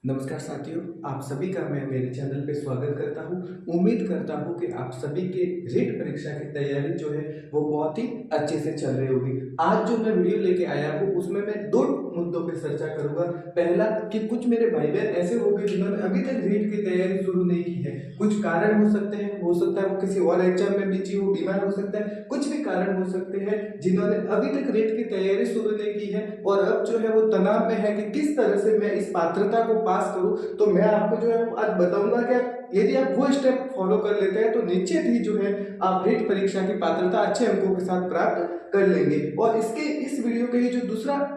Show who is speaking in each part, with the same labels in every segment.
Speaker 1: नमस्कार साथियों, आप सभी का मैं मेरे चैनल पे स्वागत करता हूँ। उम्मीद करता हूँ कि आप सभी के रीट परीक्षा की तैयारी जो है वो बहुत ही अच्छे से चल रही होगी। आज जो मैं वीडियो लेके आया हूँ उसमें मैं दो मुद्दों पे चर्चा करूंगा। पहला कि कुछ मेरे भाई बहन ऐसे होंगे जिन्होंने अभी तक रीट की तैयारी शुरू नहीं की है। कुछ कारण हो सकते हैं, हो सकता है वो किसी और एग्जाम में बिजी हो, बीमार हो सकता है, कुछ भी कारण हो सकते हैं जिन्होंने अभी तक रीट की तैयारी शुरू नहीं की है और अब जो है वो तनाव में है कि किस तरह से मैं इस पात्रता को पास करूं। तो मैं आपको जो है आज बताऊंगा कि यदि आप वो स्टेप फॉलो कर लेते हैं तो निश्चित ही जो है आप रीट परीक्षा की पात्रता अच्छे अंकों के साथ प्राप्त कर लेंगे। और इसके इस वीडियो के जो दूसरा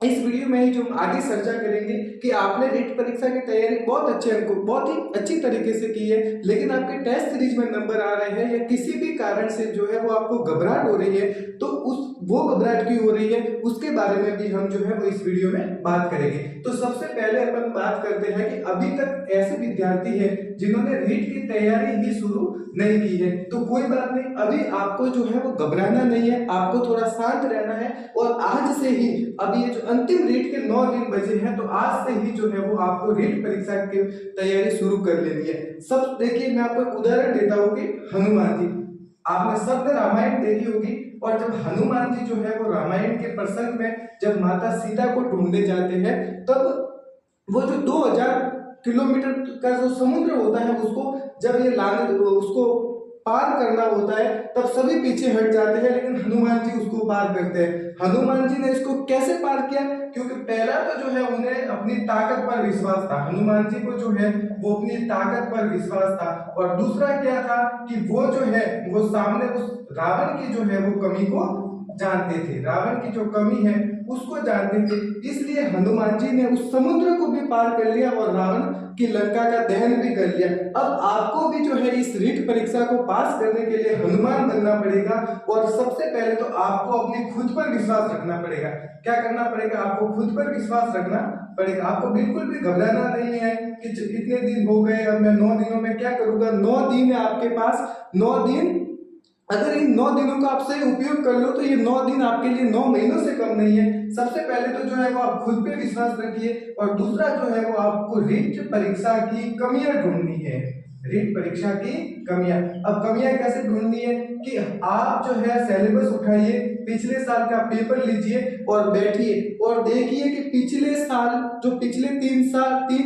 Speaker 1: इस वीडियो में ही जो हम आगे चर्चा करेंगे कि आपने रीट परीक्षा की तैयारी बहुत अच्छे अंकों बहुत ही अच्छी तरीके से की है, लेकिन आपके टेस्ट सीरीज में नंबर आ रहे हैं या किसी भी कारण से जो है वो आपको घबराहट हो रही है, तो उस वो घबराहट क्यों हो रही है उसके बारे में भी हम जो है वो इस वीडियो में बात करेंगे। तो सबसे पहले अपन बात करते हैं कि अभी तक ऐसे विद्यार्थी हैं जिन्होंने रीट की तैयारी ही शुरू नहीं की है, तो कोई बात नहीं, अभी आपको जो है वो घबराना नहीं है, आपको थोड़ा शांत रहना है। और आज से ही अभी ये जो अंतिम रीट के 9 दिन बचे हैं, तो आज से ही जो है वो आपको रीट परीक्षा की तैयारी शुरू कर लेनी है। सब देखिए, मैं आपको एक उदाहरण देता हूँ कि हनुमान जी, आपने सबने रामायण देखी होगी, और जब हनुमान जी जो है वो रामायण के प्रसंग में जब माता सीता को ढूंढने जाते हैं, तब वो जो 2000 किलोमीटर का जो समुद्र होता है उसको जब ये लाने उसको पार करना होता है, तब सभी पीछे हट जाते हैं, लेकिन हनुमान जी उसको पार करते हैं। हनुमान जी ने इसको कैसे पार किया? क्योंकि पहला तो जो है उन्हें अपनी ताकत पर विश्वास था, हनुमान जी को जो है वो अपनी ताकत पर विश्वास था। और दूसरा क्या था कि वो जो है वो सामने उस रावण की जो है वो कमी को जानते थे, रावण की जो कमी है उसको जानते थे, इसलिए हनुमान जी ने उस समुद्र को भी पार कर लिया और रावण की लंका का दहन भी कर लिया। अब आपको भी जो है इस रीट परीक्षा को पास करने के लिए हनुमान बनना पड़ेगा, और सबसे पहले तो आपको अपने खुद पर विश्वास रखना पड़ेगा। क्या करना पड़ेगा? आपको खुद पर विश्वास रखना पड़ेगा। आपको बिल्कुल भी घबराना नहीं है कि इतने दिन हो गए, अब मैं 9 दिनों में क्या करूंगा। 9 दिन है आपके पास, 9 दिन, अगर इन 9 दिनों का आप सही उपयोग कर लो तो ये 9 दिन आपके लिए 9 महीनों से कम नहीं है। सबसे पहले तो जो है वो आप खुद पे विश्वास रखिए, और दूसरा जो है वो आपको रीट परीक्षा की कमियां ढूंढनी है। रीट परीक्षा की कमियां, अब कमियां कैसे ढूंढनी है कि आप जो है सिलेबस उठाइए, पिछले साल का पेपर लीजिए और बैठिए और देखिए कि पिछले साल जो पिछले 3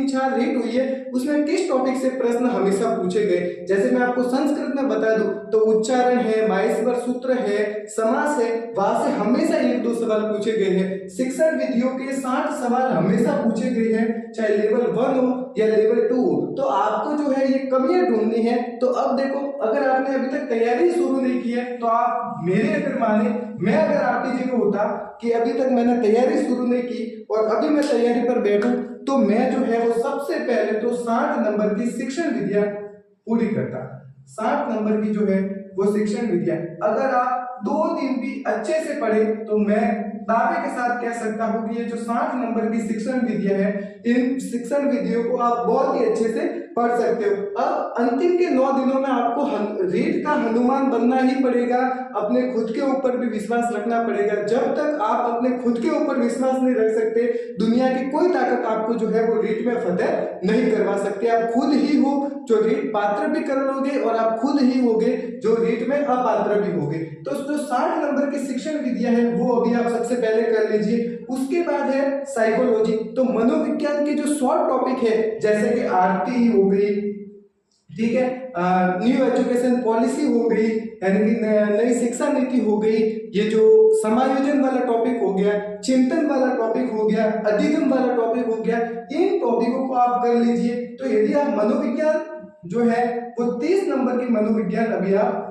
Speaker 1: 4 रीट हुई है उसमें किस टॉपिक से प्रश्न हमेशा पूछे गए। जैसे मैं आपको संस्कृत में बता दूं तो उच्चारण है, माहेश्वर सूत्र है, समास है, वहां से हमेशा 1 2 सवाल पूछे गए हैं। शिक्षण विधियों के 60 सवाल हमेशा पूछे गए हैं, चाहे लेवल 1 हो या लेवल 2 हो। तो आपको जो है ये कमियां ढूंढनी है। तो अब देखो, अगर आपने अभी तक तैयारी शुरू नहीं की है तो आप मेरे अगर माने, मैं अगर आपकी जगह होता कि अभी तक मैंने तैयारी शुरू नहीं की और अभी मैं तैयारी पर बैठूं, तो मैं जो है वो सबसे पहले तो 60 नंबर की शिक्षण विद्या पूरी करता। 60 नंबर की जो है वो शिक्षण विद्या, अगर आप 2 दिन भी अच्छे से पढ़े तो मैं दावे के साथ कह सकता हूं कि ये जो 60 नंबर की शिक्षण विद्या है, इन शिक्षण विधियों को आप बहुत ही अच्छे से पढ़ सकते हो। अब अंतिम के 9 दिनों में आपको रीट का हनुमान बनना ही पड़ेगा, अपने खुद के ऊपर भी विश्वास रखना पड़ेगा। जब तक आप अपने खुद के ऊपर विश्वास नहीं रख सकते, दुनिया की कोई ताकत आपको जो है वो रीट में फतेह नहीं करवा सकते। आप खुद ही हो जो रीट पात्र भी कर लोगे और आप खुद ही होगे जो रीट में अपात्र भी होगे। तो जो 60 नंबर की शिक्षण विद्या है वो अभी आप सबसे पहले कर लीजिए। उसके बाद है साइकोलॉजी, तो मनोविज्ञान के जो शॉर्ट टॉपिक है जैसे कि आरटी हो गई, ठीक है, न्यू एजुकेशन पॉलिसी हो गई, यानी कि नई शिक्षा नीति हो गई, ये जो समायोजन वाला टॉपिक हो गया, चिंतन वाला टॉपिक हो गया, अधिगम वाला टॉपिक हो गया, इन टॉपिकों को आप कर लीजिए। तो यदि आप मनोविज्ञान जो है वो 30 नंबर की मनोविज्ञान अभी आप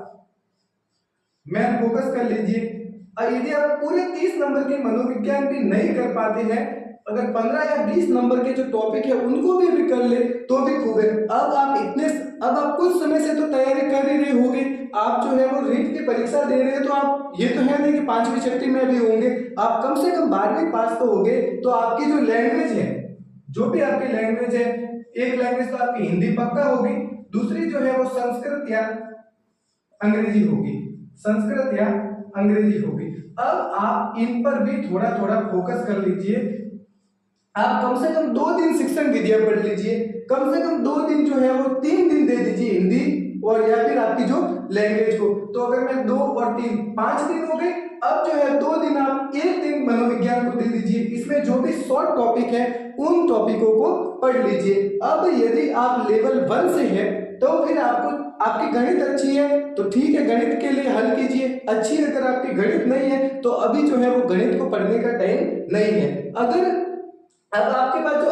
Speaker 1: मैथ फोकस कर लीजिए। और यदि आप पूरे 30 नंबर के मनोविज्ञान भी नहीं कर पाते हैं, अगर 15 या 20 नंबर के जो टॉपिक है उनको भी कर ले तो भी खूब है। अब आप कुछ समय से तो तैयारी कर ही रहे होंगे, आप जो है वो रीट की परीक्षा दे रहे हैं, तो आप ये तो है नहीं कि 5वीं 6वीं में भी होंगे, आप कम से कम 12वीं पास तो होंगे। तो आपकी जो लैंग्वेज है, जो भी आपकी लैंग्वेज है, एक लैंग्वेज तो आपकी हिंदी पक्का होगी, दूसरी जो है वो संस्कृत या अंग्रेजी होगी, संस्कृत या अंग्रेजी होगी। अब आप इन पर भी थोड़ा थोड़ा फोकस कर लीजिए। आप कम से कम 2 दिन शिक्षण विद्या पढ़ लीजिए, कम से कम 2 दिन जो है वो 3 दिन दे दीजिए हिंदी और या फिर आपकी जो लैंग्वेज को। तो अगर मैं 2 और 3 5 दिन हो गए। अब जो है 2 दिन आप 1 दिन मनोविज्ञान को दे दीजिए, इसमें जो भी शॉर्ट टॉपिक है उन टॉपिकों को पढ़ लीजिए। अब यदि आप लेवल 1 से है तो फिर आपको आपकी गणित अच्छी है तो ठीक है, गणित के लिए हल कीजिए। अच्छी अगर आपकी गणित नहीं है तो अभी जो है वो गणित को पढ़ने का टाइम नहीं है। अगर अब आपके पास जो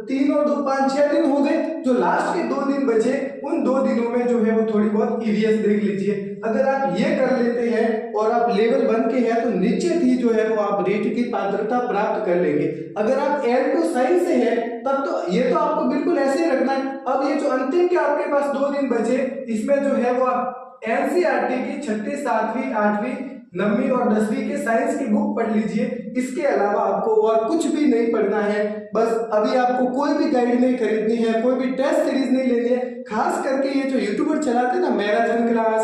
Speaker 1: 3 और 2 5 6 दिन हो गए, जो लास्ट के 2 दिन बचे उन 2 दिनों में जो है वो थोड़ी बहुत ईवीएस देख लीजिए। अगर आप ये कर लेते हैं और आप लेवल 1 के हैं तो निश्चित ही जो है वो आप रीट की पात्रता प्राप्त कर लेंगे। अगर आप L2 साइंस से है तब तो ये तो आपको बिल्कुल ऐसे ही रखना है। अब ये जो अंतिम के आपके पास 2 दिन बचे, इसमें जो है वो आप एनसीईआरटी की 6ठी 7वीं 8वीं 9वीं और 10वीं के साइंस की बुक पढ़ लीजिए। इसके अलावा आपको और कुछ भी नहीं पढ़ना है। बस अभी आपको कोई भी गाइड नहीं खरीदनी है, कोई भी टेस्ट सीरीज नहीं लेनी है। खास करके ये जो यूट्यूबर चलाते हैं ना मैराथन क्लास,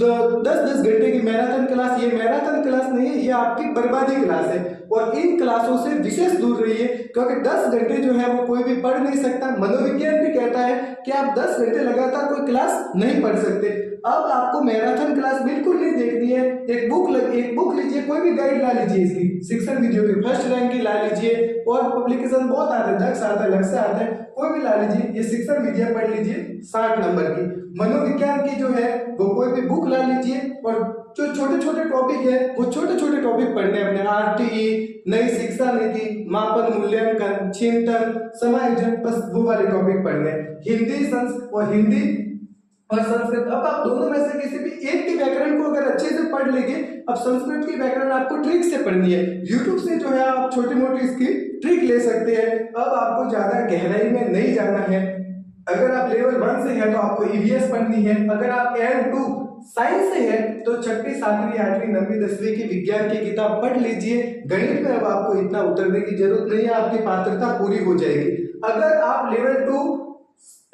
Speaker 1: 10-10 घंटे की मैराथन क्लास, ये मैराथन क्लास नहीं है, ये आपकी बर्बादी क्लास है। और इन क्लासों से विशेष दूर रहिए, क्योंकि 10 घंटे जो है वो कोई भी पढ़ नहीं सकता। मनोविज्ञान भी कहता है कि आप 10 घंटे लगातार कोई क्लास नहीं पढ़ सकते। अब आपको मैराथन क्लास बिल्कुल नहीं देखनी है। एक बुक लीजिए, कोई भी गाइड ला लीजिए, इसकी शिक्षण वीडियो की फर्स्ट रैंक की ला लीजिए, और पब्लिकेशन बहुत आते हैं, दक्ष आता है, लक्ष्य से आता है, कोई भी ला लीजिए। ये शिक्षण विद्या पढ़ लीजिए 60 नंबर की। मनोविज्ञान की जो है वो कोई भी बुक ला लीजिए, और जो छोटे छोटे टॉपिक है वो छोटे छोटे टॉपिक पढ़ने अपने, आरटीई, नई शिक्षा नीति, मापन मूल्यांकन, चिंतन, समायोजन, बस वो वाले टॉपिक पढ़ने। हिंदी और संस्कृत, अब आप दोनों में से किसी भी एक के व्याकरण को अगर अच्छे से पढ़ लेंगे। अब संस्कृत की व्याकरण आपको ट्रिक से पढ़नी है, यूट्यूब से जो है आप छोटी मोटी इसकी ट्रिक ले सकते हैं। अब आपको ज्यादा गहराई में नहीं जाना है। अगर आप लेवल 1 से है तो आपको ईवीएस पढ़नी है। अगर आप L2 साइंस से है तो 6ठी 7वीं 8वीं 9वीं 10वीं की विज्ञान की किताब पढ़ लीजिए। गणित में अब आपको इतना उतरने की जरूरत नहीं है, आपकी पात्रता पूरी हो जाएगी। अगर आप लेवल 2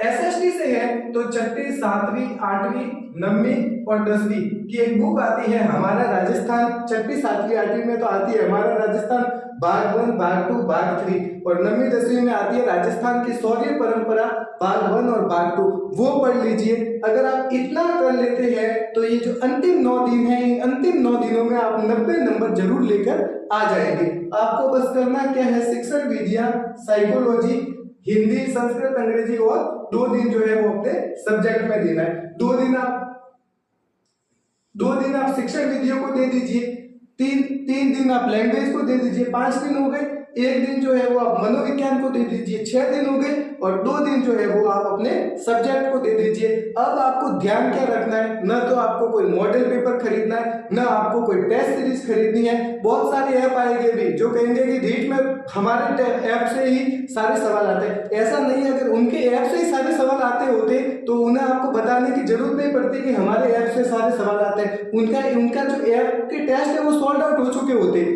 Speaker 1: एसएसटी से है तो 6ठी 7वीं 8वीं 9वीं और 10वीं की एक बुक आती है हमारा राजस्थान। 6ठी 7वीं 8वीं में तो आती है हमारा राजस्थान भाग 1 भाग 2 भाग 3, और 9वीं 10वीं में आती है राजस्थान की शौर्य परंपरा भाग 1 और भाग 2, वो पढ़ लीजिए। अगर आप इतना कर लेते हैं तो ये जो अंतिम 9 दिन है, इन अंतिम 9 दिनों में आप 90 नंबर जरूर लेकर आ जाएंगे। आपको बस करना क्या है, शिक्षण विद्या, साइकोलॉजी, हिंदी, संस्कृत, अंग्रेजी, और 2 दिन जो है वो अपने सब्जेक्ट में देना है। 2 दिन आप शिक्षण विधियों को दे दीजिए, 3 दिन आप लैंग्वेज को दे दीजिए, 5 दिन हो गए। 1 दिन जो है वो आप मनोविज्ञान को दे दीजिए, 6 दिन हो गए। और 2 दिन जो है वो आप अपने सब्जेक्ट को दे दीजिए। अब आपको ध्यान क्या रखना है, न तो आपको कोई मॉडल पेपर खरीदना है, न आपको कोई टेस्ट सीरीज खरीदनी है। बहुत सारे ऐप आएंगे भी जो कहेंगे कि रीट में हमारे ऐप से ही सारे सवाल आते हैं। ऐसा नहीं है, अगर उनके ऐप से ही सारे सवाल आते होते तो उन्हें आपको बताने की जरूरत नहीं पड़ती कि हमारे ऐप से सारे सवाल आते हैं। उनका जो ऐप के टेस्ट है वो सॉल्व आउट हो चुके होते।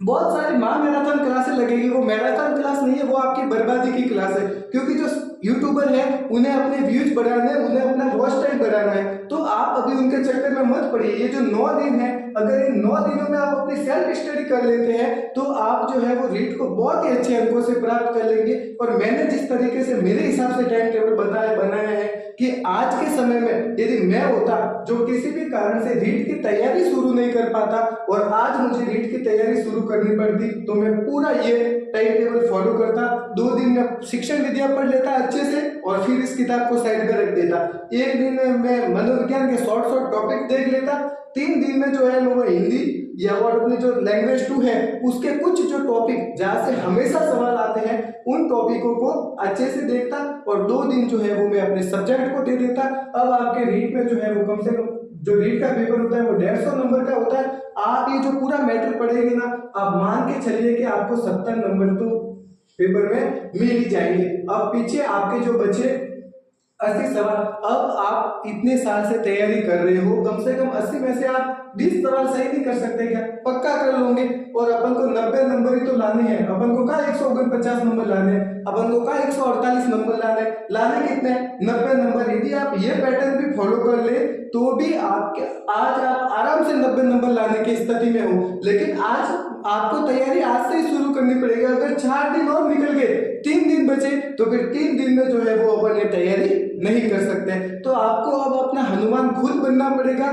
Speaker 1: बहुत सारी मैराथन क्लासेस लगेगी, वो मैराथन क्लास नहीं है, वो आपकी बर्बादी की क्लास है। क्योंकि जो यूट्यूबर है उन्हें अपने व्यूज बढ़ाने, उन्हें अपना वॉच टाइम बढ़ाना है, तो आप अभी उनके चक्कर में मत पड़िए। ये जो 9 दिन है, अगर इन 9 दिनों में आप अपनी सेल्फ स्टडी कर लेते हैं तो आप जो है वो रीट को बहुत ही अच्छे अंकों से प्राप्त कर लेंगे। और मैंने जिस तरीके से मेरे हिसाब से टाइम टेबल बनाया है कि आज के समय में यदि मैं होता जो किसी भी कारण से रीट की तैयारी शुरू नहीं कर पाता और आज मुझे रीट की तैयारी शुरू करनी पड़ती, तो मैं पूरा ये टाइम टेबल फॉलो करता। 2 दिन में शिक्षण विद्या पढ़ लेता अच्छे से और फिर इस किताब को साइड में रख देता। 1 दिन में मैं मनोविज्ञान के शॉर्ट टॉपिक देख लेता। 3 दिन में जो है वो हिंदी या और अपनी जो लैंग्वेज 2 है उसके कुछ जो टॉपिक जहाँ से हमेशा सवाल आते हैं उन टॉपिकों को अच्छे से देखता, और 2 दिन जो है वो मैं अपने सब्जेक्ट को दे देता। अब आपके रीट में जो है वो कम से कम जो रीट का पेपर होता है वो 150 नंबर का होता है। आप ये जो पूरा मैटर पढ़ेंगे ना, आप मान के चलिए कि आपको 70 नंबर तो पेपर में मिल ही जाएंगे। अब पीछे आपके जो बचे 80 सवाल। अब आप इतने साल से तैयारी कर रहे हो, कम से कम 80 में से आप 20 सवाल सही नहीं कर सकते क्या? पक्का कर लोगे। और अपन को 90 नंबर ही तो लाने हैं, अपन को कहा 149 नंबर लाने हैं, अपन को कहा 148 नंबर लाने कितने? 90 नंबर। यदि आप ये पैटर्न भी फॉलो कर ले तो भी आपके आज आप आराम से 90 नंबर लाने की स्थिति में हो। लेकिन आज आपको तैयारी आज से ही शुरू करनी पड़ेगी। अगर 4 दिन और निकल गए, 3 दिन बचे, तो फिर 3 दिन में जो है वो अपन ये तैयारी नहीं कर सकते। तो आपको अब अपना हनुमान खुद बनना पड़ेगा,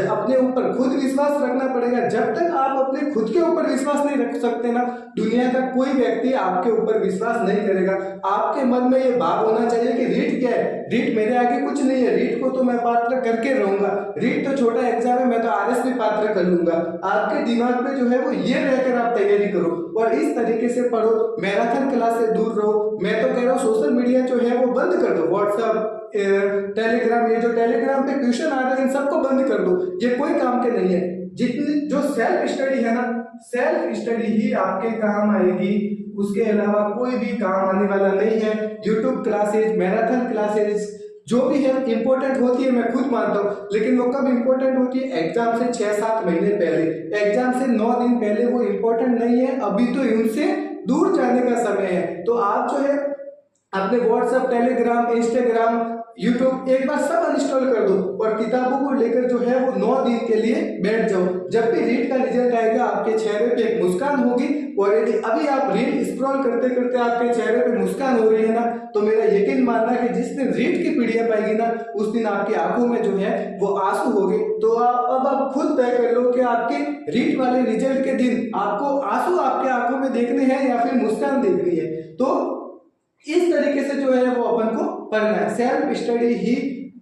Speaker 1: अपने ऊपर खुद विश्वास रखना पड़ेगा। जब तक आप अपने खुद के ऊपर विश्वास नहीं रख सकते ना, दुनिया का कोई व्यक्ति आपके ऊपर विश्वास नहीं करेगा। आपके मन में ये भाव होना चाहिए कि रीट क्या है, रीट मेरे आगे कुछ नहीं है, रीट को तो मैं पात्र करके रहूंगा, रीट तो छोटा एग्जाम है, मैं तो आरएस भी पात्र कर लूंगा। आपके दिमाग में जो है वो ये रहकर आप तैयारी करो और इस तरीके से पढ़ो। मैराथन क्लास से दूर रहो। मैं तो कह रहा हूँ सोशल मीडिया जो है वो बंद कर दो, व्हाट्सएप, टेलीग्राम, ये जो टेलीग्राम पे क्वेश्चन आ रहे हैं इन सबको बंद कर दो, ये कोई काम के नहीं है। जितनी जो सेल्फ स्टडी है ना, सेल्फ स्टडी ही आपके काम आएगी, उसके अलावा कोई भी काम आने वाला नहीं है। यूट्यूब क्लासेज, मैराथन क्लासेज जो भी है इंपॉर्टेंट होती है, मैं खुद मानता हूँ, लेकिन वो कब इंपॉर्टेंट होती है? एग्जाम से 6-7 महीने पहले, एग्जाम से 9 दिन पहले वो इंपॉर्टेंट नहीं है। अभी तो इनसे दूर जाने का समय है। तो आप जो है अपने व्हाट्सएप, टेलीग्राम, इंस्टाग्राम, यूट्यूब एक बार सब अनइंस्टॉल कर दो और किताबों को लेकर जो है वो 9 दिन के लिए बैठ जाओ। जब भी रीट का रिजल्ट आएगा आपके चेहरे पे एक मुस्कान होगी। और यदि अभी आप रीट स्क्रॉल करते करते आपके चेहरे पे मुस्कान हो रही है ना, तो मेरा यकीन मानना कि जिस दिन रीट की पीडीएफ आएगी ना, उस दिन आपकी आंखों में जो है वो आंसू होंगे। तो आप खुद तय कर लो कि आपके रीट वाले रिजल्ट के दिन आपको आंसू आपके आंखों में देखने हैं या फिर मुस्कान देखनी है। तो इस तरीके से जो है वो अपन को पढ़ना है। सेल्फ स्टडी ही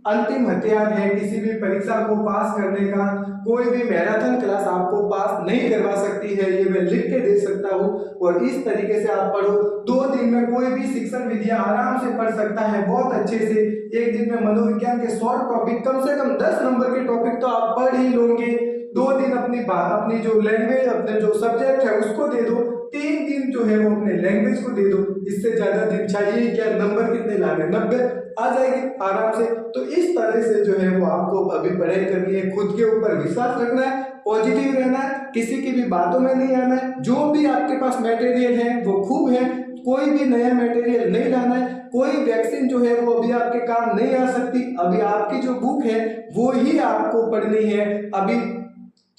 Speaker 1: अंतिम हथियार है किसी भी परीक्षा को पास करने का। कोई भी मैराथन क्लास आपको पास नहीं करवा सकती है, ये मैं लिख के दे सकता हूँ। और इस तरीके से आप पढ़ो। 2 दिन में कोई भी शिक्षण विधियां आराम से पढ़ सकता है बहुत अच्छे से। एक दिन में मनोविज्ञान के शॉर्ट टॉपिक, कम से कम 10 नंबर के टॉपिक तो आप पढ़ ही लोगे। 2 दिन अपनी जो लैंग्वेज, अपने जो सब्जेक्ट है उसको दे दो। 3 दिन जो है वो अपने लैंग्वेज को दे दो। इससे ज्यादा दिन चाहिए क्या? नंबर कितने लाने? 90 आ जाएंगे आराम से। तो इस तरह से जो है वो आपको अभी पढ़ाई करनी है, खुद के ऊपर विश्वास रखना है, पॉजिटिव रहना है, किसी की भी बातों में नहीं आना है। जो भी आपके पास मटेरियल है वो खूब है, कोई भी नया मटेरियल नहीं लाना है। कोई वैक्सीन जो है वो अभी आपके काम नहीं आ सकती। अभी आपकी जो बुक है वो ही आपको पढ़नी है। अभी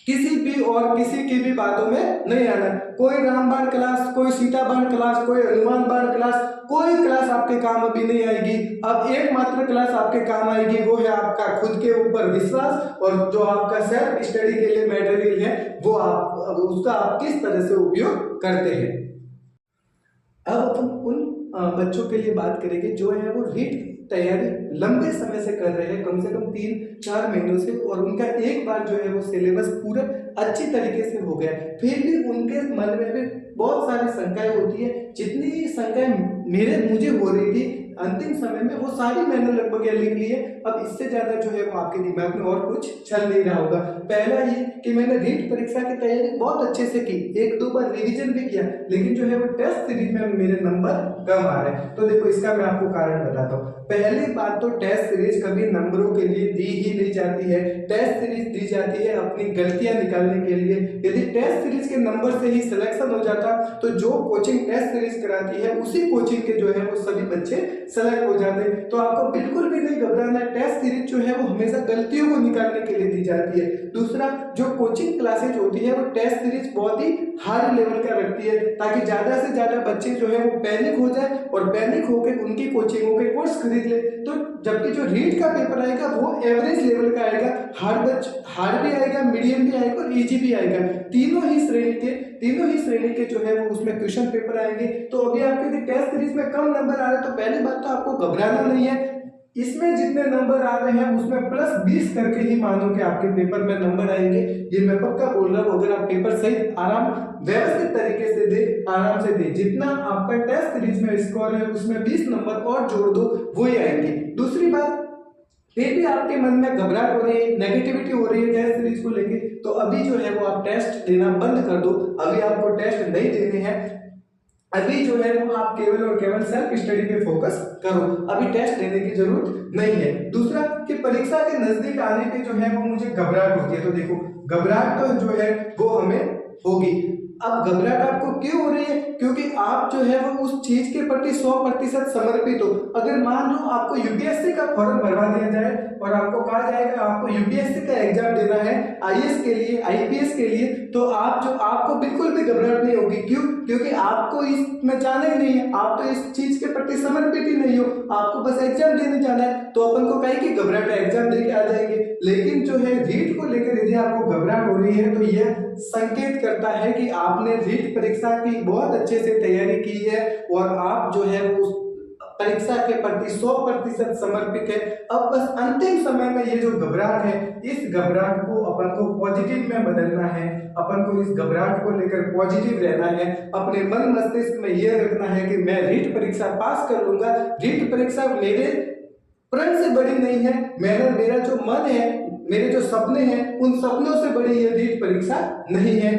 Speaker 1: किसी भी और किसी की भी बातों में नहीं आना। कोई रामबाण क्लास, कोई सीताबाण क्लास, कोई हनुमान बाण क्लास, कोई क्लास आपके काम अभी नहीं आएगी। अब एकमात्र क्लास आपके काम आएगी, वो है आपका खुद के ऊपर विश्वास और जो आपका सेल्फ स्टडी के लिए मटेरियल है वो उसका आप किस तरह से उपयोग करते हैं। अब अपन उन बच्चों के लिए बात करेंगे जो है वो रीट तैयारी लंबे समय से कर रहे हैं, कम से कम 3-4 महीनों से, और उनका एक बार जो है वो सिलेबस पूरा अच्छी तरीके से हो गया, फिर भी उनके मन में भी बहुत सारी शंकाएं होती है। जितनी शंकाएं मुझे हो रही थी अंतिम समय में, वो सारी मैंने लगभग लिख ली है। अब इससे ज्यादा जो है वो आपके दिमाग में और कुछ चल नहीं रहा होगा। पहला ये कि मैंने रीट परीक्षा की तैयारी बहुत अच्छे से की, 1-2 बार रिवीजन भी किया, लेकिन जो है वो टेस्ट सीरीज में मेरे नंबर कम आ रहे हैं। तो देखो इसका मैं आपको कारण बताता हूँ। पहली बात तो टेस्ट सीरीज कभी नंबरों के लिए दी ही नहीं जाती है। टेस्ट सीरीज दी जाती है अपनी गलतियां निकालने के लिए। यदि टेस्ट सीरीज के नंबर से ही सिलेक्शन हो जाता तो जो कोचिंग टेस्ट सीरीज कराती है उसी कोचिंग के जो है वो सभी बच्चे सेलेक्ट हो जाते। तो आपको बिल्कुल भी नहीं घबराना है। टेस्ट सीरीज जो है वो हमेशा गलतियों को निकालने के लिए दी जाती है। दूसरा, जो कोचिंग क्लासेज होती है वो टेस्ट सीरीज बहुत ही हाई लेवल का रखती है, ताकि ज्यादा से ज्यादा बच्चे जो है वो पैनिक हो जाए और पैनिक होकर उनकी कोचिंगों के कोर्स खरीद ले। तो जबकि जो रीट का पेपर आएगा वो एवरेज लेवल का आएगा, हार्ड भी आएगा, मीडियम भी आएगा और इजी भी आएगा। तीनों ही श्रेणी के जो है वो उसमें क्वेश्चन पेपर आएंगे। तो अभी आपके टेस्ट सीरीज में कम नंबर आ रहे हैं तो पहली बात तो आपको घबराना नहीं है। इसमें जितने नंबर आ रहे हैं उसमें +20 करके ही मानो कि आपके पेपर में नंबर आएंगे। ये मैं पक्का बोल रहा हूँ। अगर आप पेपर सही व्यवस्थित तरीके से दे, आराम से दे, जितना आपका टेस्ट सीरीज में स्कोर है उसमें 20 नंबर और जोड़ दो, वही आएंगे। दूसरी बात, फिर भी आपके मन में घबराहट हो रही है, नेगेटिविटी हो रही है टेस्ट सीरीज को लेके, तो अभी जो है वो आप टेस्ट देना बंद कर दो। अभी आपको टेस्ट नहीं देने हैं। अभी जो है वो आप केवल और केवल सेल्फ स्टडी पे फोकस करो, अभी टेस्ट देने की जरूरत नहीं है। दूसरा कि परीक्षा के नजदीक आने पे जो है वो मुझे घबराहट होती है, तो देखो घबराहट तो जो है वो हमें होगी। अब घबराहट आपको क्यों हो रही है? क्योंकि आप जो है वो उस चीज के प्रति 100% समर्पित हो। अगर मान लो आपको यूपीएससी का फॉर्म भरवा दिया जाए और आपको कहा जाएगा आपको यूपीएससी का एग्जाम देना है, आईएएस के लिए, आईपीएस के लिए, तो आपको बिल्कुल भी घबराहट नहीं होगी। क्यों? क्योंकि आपको इसमें जाना ही नहीं है, आप तो इस चीज के प्रति समर्पित ही नहीं हो, आपको बस एग्जाम देने जाना है। तो अपन को कहे कि घबराहट है, एग्जाम देके आ जाएंगे। लेकिन जो है रीट को लेकर यदि आपको घबराहट हो रही है तो यह संकेत करता है कि आपने रीट परीक्षा की बहुत अच्छे से तैयारी की है और आप जो है उस परीक्षा के प्रति 100% समर्पित है। अब बस अंतिम समय में ये जो घबराहट है, इस घबराहट को अपन को पॉजिटिव में बदलना है, अपन को इस घबराहट को लेकर पॉजिटिव रहना है, अपने मन मस्तिष्क में ये रखना है कि मैं रीट परीक्षा पास कर लूंगा। रीट परीक्षा मेरे प्रण से बड़ी नहीं है, मेरा जो मन है, मेरे जो सपने हैं, उन सपनों से बड़ी ये रीट परीक्षा नहीं है।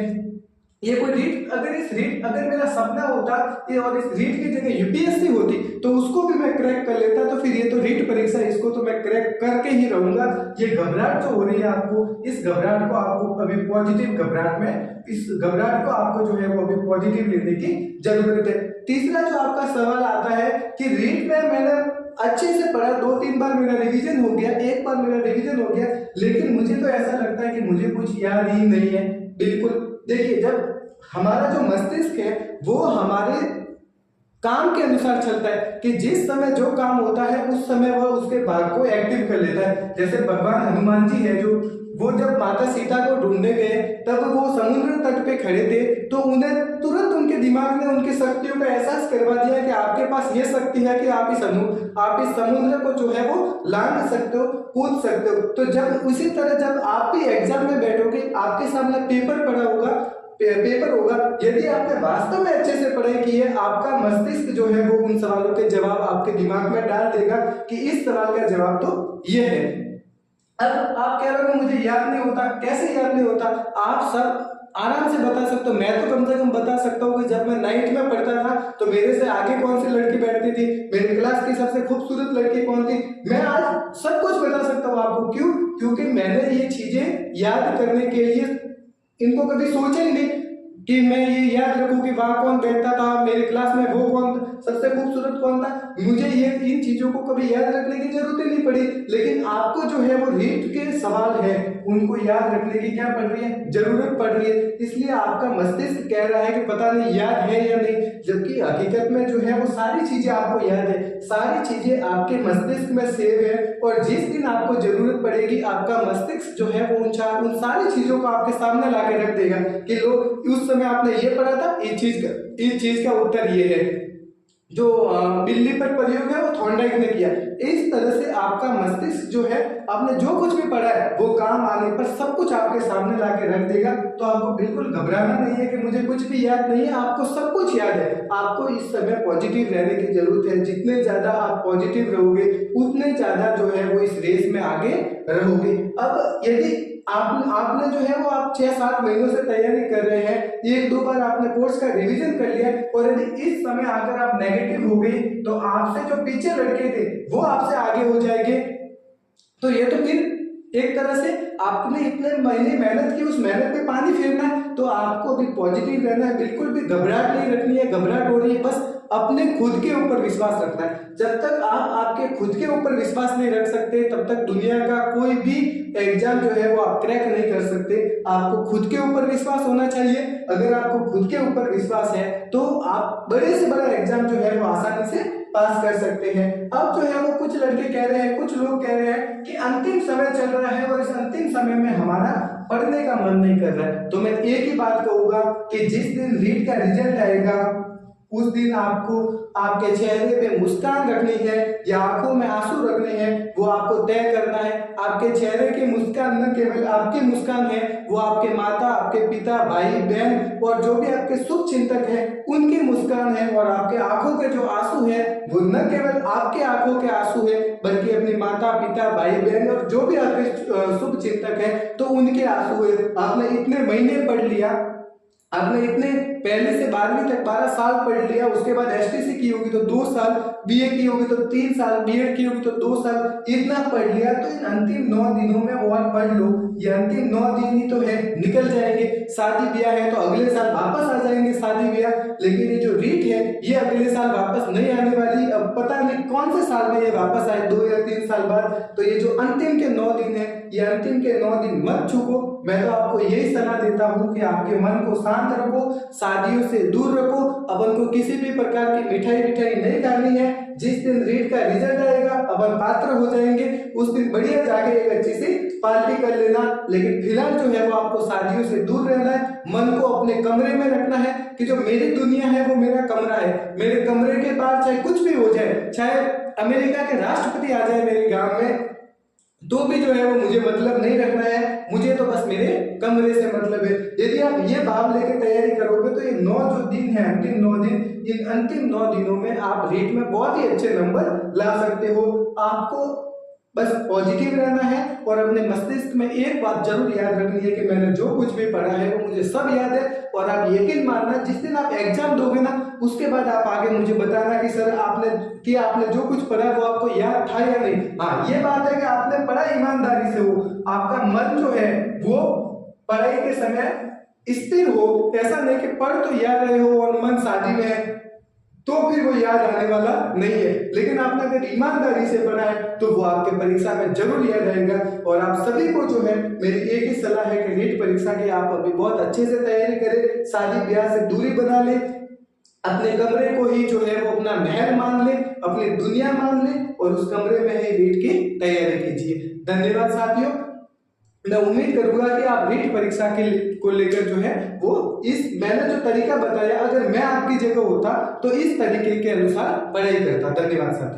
Speaker 1: ये कोई रीट अगर मेरा सपना होता ये और इस रीट की जगह यूपीएससी होती तो उसको भी मैं क्रैक कर लेता, तो फिर ये तो रीट परीक्षा, इसको तो मैं क्रैक करके ही रहूंगा। ये घबराहट जो हो रही है आपको, इस घबराहट को आपको अभी पॉजिटिव घबराहट में, इस घबराहट को आपको जो है वो अभी पॉजिटिव लेने की जरूरत है। तीसरा जो आपका सवाल आता है कि रीट में मैंने अच्छे से पढ़ा, 2-3 बार मेरा रिवीजन हो गया, एक बार मेरा रिवीजन हो गया, लेकिन मुझे तो ऐसा लगता है कि मुझे कुछ याद ही नहीं है। बिल्कुल देखिए, जब हमारा जो मस्तिष्क है वो हमारे काम के अनुसार चलता है कि जिस समय जो काम होता है उस समय वह उसके भाग को एक्टिव कर लेता है। जैसे भगवान हनुमान जी है, जो वो जब माता सीता को ढूंढने गए तब वो समुद्र तट पे खड़े थे, तो उन्हें तुरंत उनके दिमाग ने उनकी शक्तियों का एहसास करवा दिया कि आपके पास ये शक्ति है कि आप इस समुद्र को जो है वो लांघ सकते हो, कूद सकते हो। तो जब उसी तरह जब आप भी एग्जाम में बैठोगे, आपके सामने पेपर होगा, यदि आपने वास्तव में अच्छे से पढ़ाई की है, आपका मस्तिष्क जो है वो उन सवालों के जवाब आपके दिमाग में डाल देगा कि इस सवाल का जवाब तो ये है। अब आप कह रहे हो मुझे याद नहीं होता, कैसे याद नहीं होता? आप सब आराम से बता सकते हो। मैं तो कम से कम बता सकता हूँ कि जब मैं 9th में पढ़ता था तो मेरे से आगे कौन सी लड़की बैठती थी, मेरी क्लास की सबसे खूबसूरत लड़की कौन थी, मैं आज सब कुछ बता सकता हूँ आपको। क्यों? क्योंकि मैंने ये चीजें याद करने के लिए इनको कभी सोचा ही नहीं कि मैं ये याद रखूं कि वहां कौन बैठता था, मेरी क्लास में वो कौन सबसे खूबसूरत कौन था। मुझे ये इन चीजों को कभी याद रखने की जरूरत ही नहीं पड़ी। लेकिन आपको जो है वो रीट के सवाल है उनको याद रखने की क्या पड़ रही है, जरूरत पड़ रही है। इसलिए आपका मस्तिष्क कह रहा है कि पता नहीं याद है या नहीं, जबकि हकीकत में जो है वो सारी चीजें आपको याद है, सारी चीजें आपके मस्तिष्क में सेव है। और जिस दिन आपको जरूरत पड़ेगी आपका मस्तिष्क जो है वो उन सारी चीजों को आपके सामने ला के रख देगा कि लो उस समय आपने ये पढ़ा था, इस चीज का उत्तर ये है। जो बिल्ली पर प्रयोग है वो थॉर्नडाइक ने किया। इस तरह से आपका मस्तिष्क जो है आपने जो कुछ भी पढ़ा है वो काम आने पर सब कुछ आपके सामने ला के रख देगा। तो आपको बिल्कुल घबराना नहीं है कि मुझे कुछ भी याद नहीं है, आपको सब कुछ याद है। आपको इस समय पॉजिटिव रहने की जरूरत है। जितने ज्यादा आप पॉजिटिव रहोगे उतने ज्यादा जो है वो इस रेस में आगे रहोगे। अब यदि आपने जो है वो आप 6-7 महीनों से तैयारी कर रहे हैं, 1-2 बार आपने कोर्स का रिवीजन कर लिया और यदि इस समय आकर आप नेगेटिव हो गए तो आपसे जो पीछे लड़के थे वो आपसे आगे हो जाएंगे। तो ये तो फिर एक तरह से आपने इतने महीने मेहनत की, उस मेहनत पे पानी फेरना है। तो आपको भी पॉजिटिव रहना है, बिल्कुल भी घबराहट नहीं रखनी है। घबराहट हो रही है, बस अपने खुद के ऊपर विश्वास रखना है। जब तक आप आपके खुद के ऊपर विश्वास नहीं रख सकते तब तक दुनिया का कोई भी एग्जाम जो है वो आप क्रैक नहीं कर सकते। आपको खुद के ऊपर विश्वास होना चाहिए। अगर आपको खुद के ऊपर विश्वास है तो आप बड़े से बड़ा एग्जाम जो है वो आसानी से पास कर सकते हैं। अब जो है वो कुछ लड़के कह रहे हैं, कुछ लोग कह रहे हैं कि अंतिम समय चल रहा है और इस अंतिम समय में हमारा पढ़ने का मन नहीं कर रहा है। तो मैं एक ही बात कहूंगा कि जिस दिन रीट का रिजल्ट आएगा उस दिन आपको आपके चेहरे पे मुस्कान रखनी है या आंखों में आंसू रखने हैं, वो आपको तय करना है। आपके चेहरे की मुस्कान न केवल आपकी मुस्कान है, वो आपके माता, आपके पिता, भाई बहन और जो भी आपके शुभ चिंतक हैं उनकी मुस्कान है। और आपके आंखों के जो आंसू है वो न केवल आपके आंखों के आंसू है बल्कि अपनी माता, पिता, भाई बहन और जो भी आपके शुभ चिंतक है तो उनके आंसू है। आपने इतने महीने पढ़ लिया, आपने इतने पहले से 12वीं तक 12 साल पढ़ लिया, उसके बाद एसटीसी की होगी तो 2 साल, बीए की होगी तो 3 साल, बीएड की होगी तो 2 साल, इतना पढ़ लिया तो इन अंतिम 9 दिनों में और पढ़ लो। ये अंतिम 9 दिन ही तो है, निकल जाएंगे। शादी ब्याह है तो अगले साल वापस आ जाएंगे शादी ब्याह, लेकिन ये जो रीट है ये अगले साल वापस नहीं आने वाली। अब पता नहीं कौन से साल में ये वापस आए, 2 या 3 साल बाद। तो ये जो अंतिम के 9 दिन है, ये अंतिम के 9 दिन मत चूको। मैं तो आपको यही सलाह देता हूँ कि आपके मन को शांत रखो, शादियों से दूर रखो। अपन को किसी भी प्रकार की मिठाई नहीं खानी है। जिस दिन रीट का रिजल्ट आएगा, अपन पात्र हो जाएंगे, उस दिन बढ़िया जाके एक अच्छी सी पार्टी कर लेना। लेकिन फिलहाल जो है वो आपको शादियों से दूर रहना है, मन को अपने कमरे में रखना है कि जो मेरी दुनिया है वो मेरा कमरा है। मेरे कमरे के बाहर चाहे कुछ भी हो जाए, चाहे अमेरिका के राष्ट्रपति आ जाए मेरे गांव में, तो भी जो है वो मुझे मतलब नहीं रखना है। मुझे तो बस मेरे कमरे से मतलब है। यदि आप ये भाव लेकर तैयारी करोगे तो ये 9 जो दिन है, अंतिम 9 दिन, इन अंतिम 9 दिनों में आप रीट में बहुत ही अच्छे नंबर ला सकते हो। आपको बस पॉजिटिव रहना है और अपने मस्तिष्क में एक बात जरूर याद रखनी है कि मैंने जो कुछ भी पढ़ा है वो मुझे सब याद है। और आप यकीन मानना, जिस दिन आप एग्जाम दोगे ना, उसके बाद आप आगे मुझे बताना कि सर आपने जो कुछ पढ़ा वो आपको याद था या नहीं। हाँ, ये बात है कि आपने पढ़ा ईमानदारी से हो, आपका मन जो है वो पढ़ाई के समय स्थिर हो। ऐसा नहीं कि पढ़ तो याद रहे हो और मन शादी में है तो फिर वो याद आने वाला नहीं है। लेकिन आपने अगर ईमानदारी से पढ़ा है तो वो आपके परीक्षा में जरूर याद आएगा। और आप सभी को जो है मेरी एक ही सलाह है कि नीट परीक्षा की आप अभी बहुत अच्छे से तैयारी करें, शादी ब्याह से दूरी बना ले, अपने कमरे को ही जो है वो अपना महल मान ले, अपनी दुनिया मान ले और उस कमरे में ही नीट की तैयारी कीजिए। धन्यवाद साथियों। मैं उम्मीद करूंगा कि आप नीट परीक्षा को लेकर जो है वो मैंने जो तरीका बताया, अगर मैं आपकी जगह होता तो इस तरीके के अनुसार पढ़ाई करता। धन्यवाद साथियों।